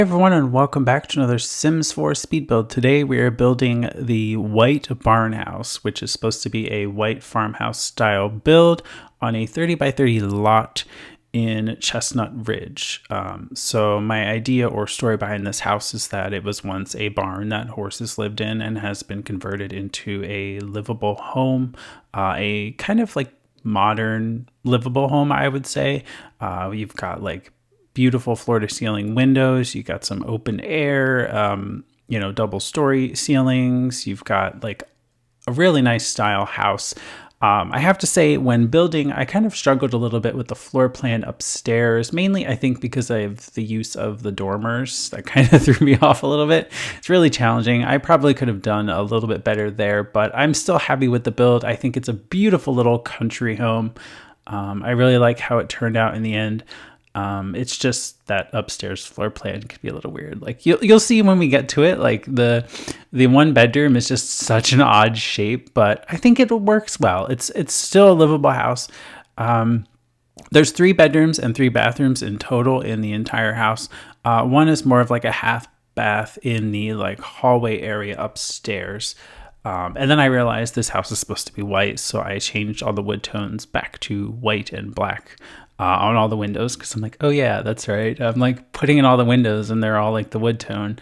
Hey everyone, and welcome back to another Sims 4 speed build. Today we are building the white Barnhouse, which is supposed to be a white farmhouse style build on a 30 by 30 lot in Chestnut Ridge. So my idea or story behind this house is that it was once a barn that horses lived in and has been converted into a livable home, a kind of like modern livable home, I would say. You've got like beautiful floor to ceiling windows. You got some open air, double story ceilings. You've got like a really nice style house. I have to say, when building, I kind of struggled a little bit with the floor plan upstairs, mainly I think because of the use of the dormers. That kind of threw me off a little bit. It's really challenging. I probably could have done a little bit better there, but I'm still happy with the build. I think it's a beautiful little country home. I really like how it turned out in the end. It's just that upstairs floor plan could be a little weird. Like you'll see when we get to it, like the one bedroom is just such an odd shape, but I think it works well. It's still a livable house. There's 3 bedrooms and 3 bathrooms in total in the entire house. One is more of like a half bath in the like hallway area upstairs. And then I realized this house is supposed to be white, so I changed all the wood tones back to white and black on all the windows, because I'm like, oh yeah, that's right. I'm like putting in all the windows and they're all like the wood tone.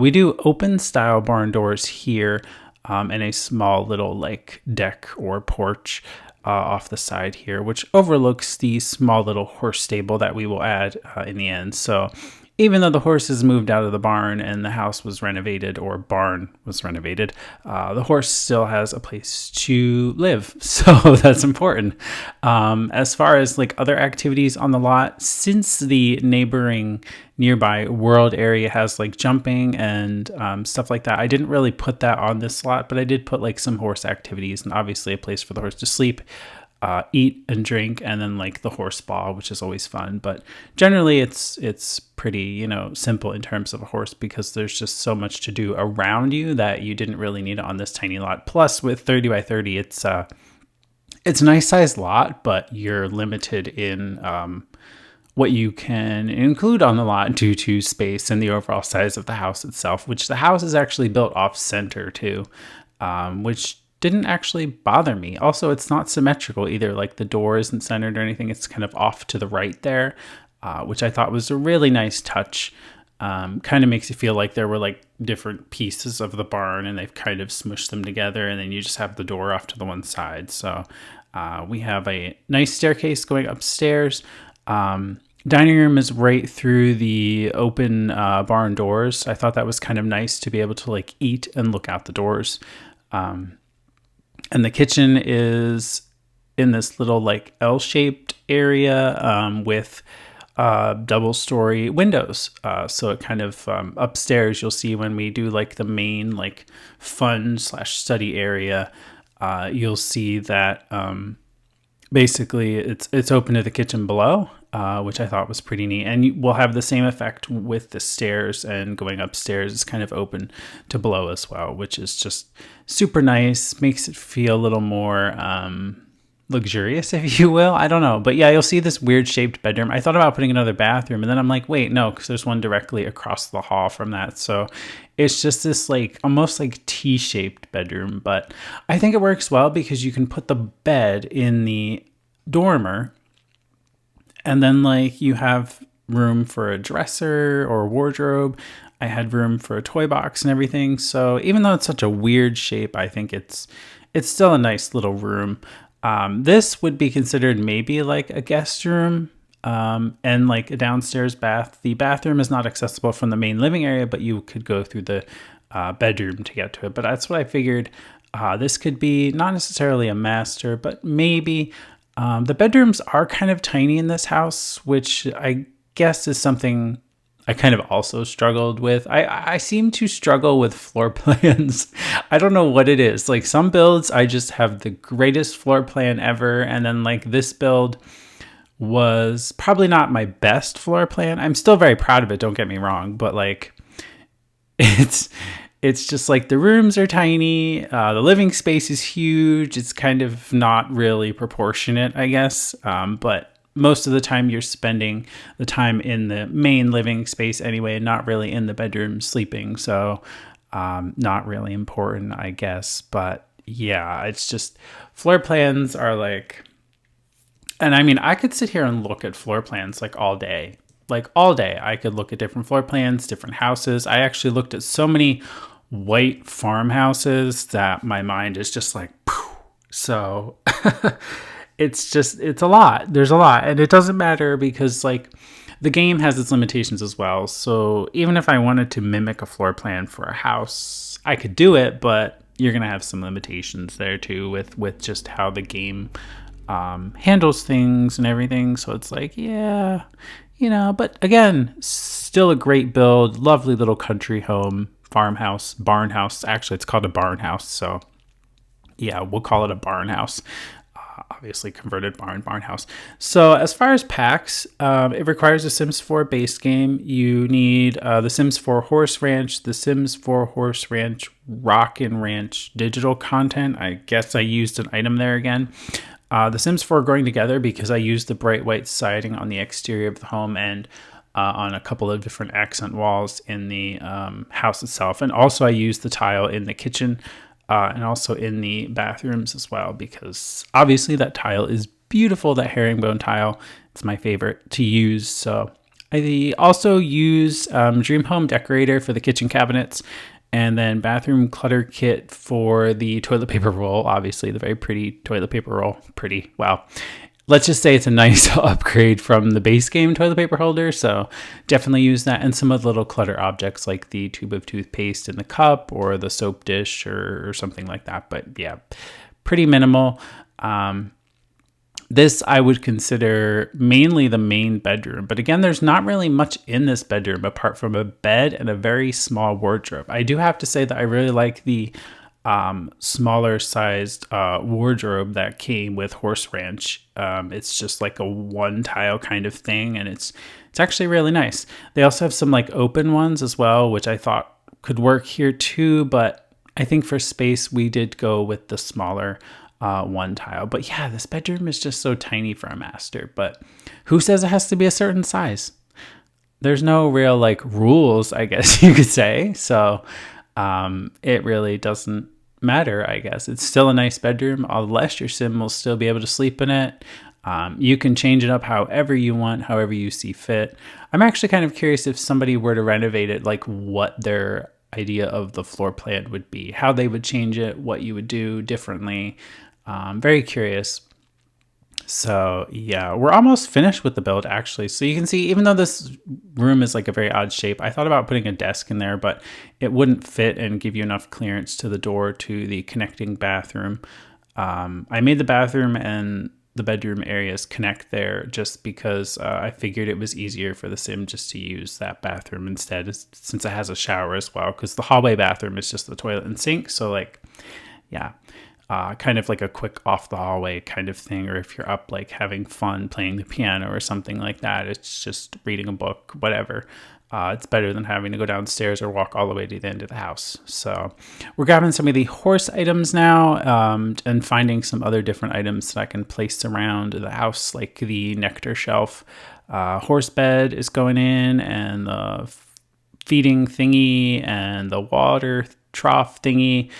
We do open style barn doors here, and a small little like deck or porch off the side here, which overlooks the small little horse stable that we will add in the end. So even though the horses moved out of the barn and the house was renovated, or barn was renovated, the horse still has a place to live. So that's important. As far as like other activities on the lot, since the nearby world area has like jumping and stuff like that, I didn't really put that on this lot, but I did put like some horse activities and obviously a place for the horse to sleep, eat and drink, and then like the horse ball, which is always fun. But generally it's pretty, simple in terms of a horse, because there's just so much to do around you that you didn't really need it on this tiny lot. Plus with 30 by 30, it's a nice sized lot, but you're limited in what you can include on the lot due to space and the overall size of the house itself, which the house is actually built off center too, which didn't actually bother me. Also, it's not symmetrical either. Like the door isn't centered or anything. It's kind of off to the right there, which I thought was a really nice touch. Kind of makes you feel like there were like different pieces of the barn and they've kind of smushed them together, and then you just have the door off to the one side. So we have a nice staircase going upstairs. Dining room is right through the open barn doors. I thought that was kind of nice to be able to like eat and look out the doors. And the kitchen is in this little like L-shaped area with double story windows. So it kind of upstairs, you'll see when we do like the main like fun/study area, you'll see that basically it's open to the kitchen below, which I thought was pretty neat. And we'll have the same effect with the stairs, and going upstairs is kind of open to below as well, which is just super nice. Makes it feel a little more luxurious, if you will. I don't know. But yeah, you'll see this weird shaped bedroom. I thought about putting another bathroom, and then I'm like, wait, no, because there's one directly across the hall from that. So it's just this like almost like T-shaped bedroom. But I think it works well because you can put the bed in the dormer, and then like you have room for a dresser or wardrobe. I had room for a toy box and everything. So even though it's such a weird shape, I think it's still a nice little room. This would be considered maybe like a guest room, and like a downstairs bath. The bathroom is not accessible from the main living area, but you could go through the bedroom to get to it. But that's what I figured. This could be not necessarily a master, but maybe. The bedrooms are kind of tiny in this house, which I guess is something I kind of also struggled with. I seem to struggle with floor plans. I don't know what it is. Like some builds, I just have the greatest floor plan ever. And then like this build was probably not my best floor plan. I'm still very proud of it, don't get me wrong. But like it's just like the rooms are tiny. The living space is huge. It's kind of not really proportionate, I guess. But most of the time you're spending the time in the main living space anyway, not really in the bedroom sleeping. So not really important, I guess. But yeah, it's just floor plans are like, and I mean, I could sit here and look at floor plans like all day. Like all day, I could look at different floor plans, different houses. I actually looked at so many white farmhouses that my mind is just like, phew. So it's a lot. There's a lot. And it doesn't matter because like the game has its limitations as well. So even if I wanted to mimic a floor plan for a house, I could do it, but you're going to have some limitations there too with just how the game handles things and everything. So it's like, yeah, but again, still a great build, lovely little country home, farmhouse, barnhouse. Actually, it's called a barnhouse. So yeah, we'll call it a barnhouse. Obviously converted barnhouse. So as far as packs, it requires a Sims 4 base game. You need the Sims 4 Horse Ranch, the Sims 4 Horse Ranch Rockin' Ranch digital content. I guess I used an item there again. The Sims 4 Growing Together because I used the bright white siding on the exterior of the home and on a couple of different accent walls in the house itself. And also I used the tile in the kitchen and also in the bathrooms as well, because obviously that tile is beautiful, that herringbone tile. It's my favorite to use. So I also use Dream Home Decorator for the kitchen cabinets, and then bathroom clutter kit for the toilet paper roll. Obviously the very pretty toilet paper roll. Pretty, wow. Let's just say it's a nice upgrade from the base game toilet paper holder. So definitely use that. And some of the little clutter objects like the tube of toothpaste in the cup or the soap dish or something like that. But yeah, pretty minimal. This I would consider mainly the main bedroom. But again, there's not really much in this bedroom apart from a bed and a very small wardrobe. I do have to say that I really like the smaller sized wardrobe that came with Horse Ranch. It's just like a one tile kind of thing, and it's actually really nice. They also have some like open ones as well, which I thought could work here too, but I think for space we did go with the smaller one tile. But yeah, this bedroom is just so tiny for a master, but who says it has to be a certain size? There's no real like rules, I guess you could say. So it really doesn't matter, I guess. It's still a nice bedroom, unless your sim will still be able to sleep in it. You can change it up however you want, however you see fit. I'm actually kind of curious if somebody were to renovate it, like what their idea of the floor plan would be, how they would change it, what you would do differently. Very curious. So yeah, we're almost finished with the build actually. So you can see, even though this room is like a very odd shape, I thought about putting a desk in there, but it wouldn't fit and give you enough clearance to the door to the connecting bathroom. I made the bathroom and the bedroom areas connect there just because I figured it was easier for the sim just to use that bathroom instead, since it has a shower as well, because the hallway bathroom is just the toilet and sink. So like, yeah. Kind of like a quick off the hallway kind of thing, or if you're up like having fun playing the piano or something like that, it's just reading a book, whatever. It's better than having to go downstairs or walk all the way to the end of the house. So we're grabbing some of the horse items now and finding some other different items that I can place around the house, like the nectar shelf. Horse bed is going in, and the feeding thingy and the water trough thingy.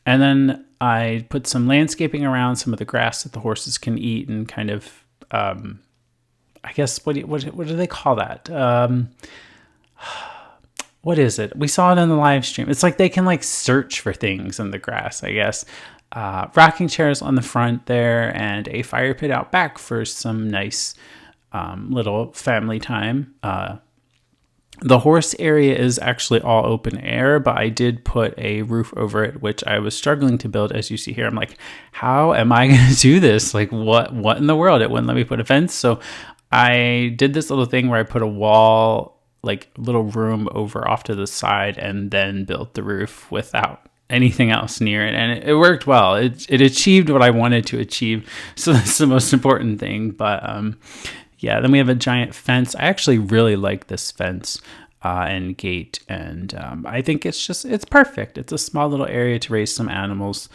And then I put some landscaping around some of the grass that the horses can eat, and kind of, I guess, what do they call that? What is it? We saw it in the live stream. It's like they can like search for things in the grass, I guess. Rocking chairs on the front there, and a fire pit out back for some nice little family time. The horse area is actually all open air, but I did put a roof over it, which I was struggling to build. As you see here, I'm like, how am I going to do this? Like, what in the world? It wouldn't let me put a fence. So I did this little thing where I put a wall, like little room over off to the side, and then built the roof without anything else near it. And it worked well. It achieved what I wanted to achieve. So that's the most important thing. But yeah, then we have a giant fence. I actually really like this fence and gate, and I think it's perfect. It's a small little area to raise some animals.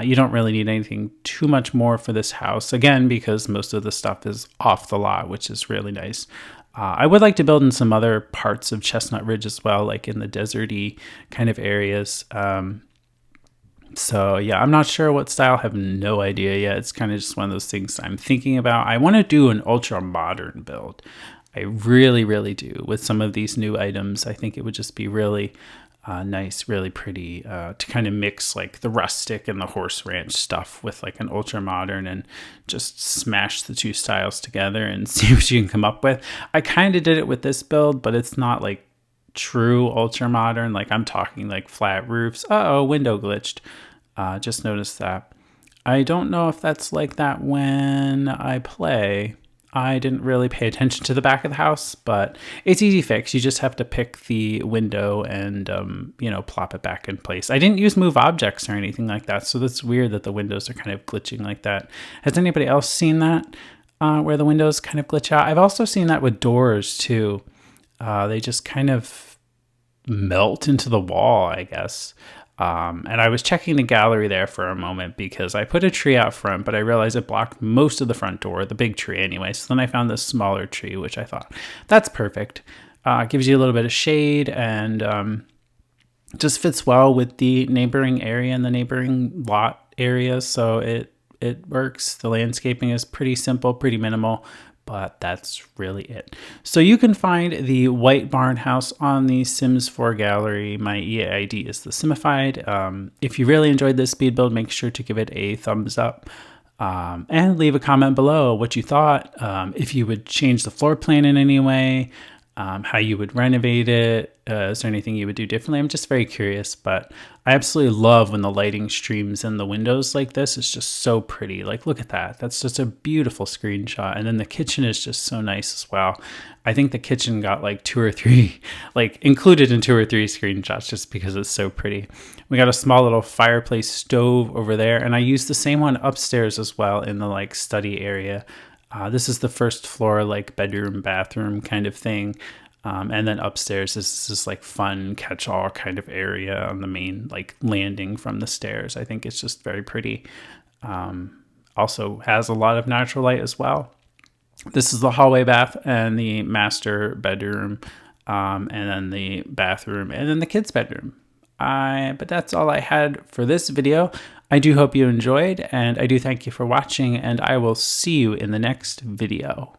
You don't really need anything too much more for this house, again, because most of the stuff is off the lot, which is really nice. I would like to build in some other parts of Chestnut Ridge as well, like in the deserty kind of areas. So yeah, I'm not sure what style. I have no idea yet. It's kind of just one of those things I'm thinking about. I want to do an ultra modern build. I really, really do. With some of these new items, I think it would just be really nice, really pretty to kind of mix like the rustic and the horse ranch stuff with like an ultra modern and just smash the two styles together and see what you can come up with. I kind of did it with this build, but it's not like true ultra modern. Like I'm talking like flat roofs. Uh-oh, window glitched. Just noticed that. I don't know if that's like that when I play. I didn't really pay attention to the back of the house, but it's easy fix. You just have to pick the window and, plop it back in place. I didn't use move objects or anything like that, so that's weird that the windows are kind of glitching like that. Has anybody else seen that, where the windows kind of glitch out? I've also seen that with doors, too. They just kind of melt into the wall, I guess. And I was checking the gallery there for a moment because I put a tree out front, but I realized it blocked most of the front door, the big tree anyway. So then I found this smaller tree, which I thought, that's perfect. Gives you a little bit of shade and just fits well with the neighboring area and the neighboring lot area. So it works. The landscaping is pretty simple, pretty minimal, but that's really it. So you can find the white barn house on the Sims 4 gallery. My EA ID is TheSimified. If you really enjoyed this speed build, make sure to give it a thumbs up and leave a comment below what you thought, if you would change the floor plan in any way, how you would renovate it. Is there anything you would do differently? I'm just very curious, but I absolutely love when the lighting streams in the windows like this. It's just so pretty. Like, look at that. That's just a beautiful screenshot. And then the kitchen is just so nice as well. I think the kitchen got like 2 or 3, like included in 2 or 3 screenshots just because it's so pretty. We got a small little fireplace stove over there, and I used the same one upstairs as well in the like study area. This is the first floor, like bedroom, bathroom kind of thing. And then upstairs is this like fun catch-all kind of area on the main like landing from the stairs. I think it's just very pretty. Also has a lot of natural light as well. This is the hallway bath and the master bedroom, and then the bathroom and then the kids' bedroom. But that's all I had for this video. I do hope you enjoyed, and I do thank you for watching, and I will see you in the next video.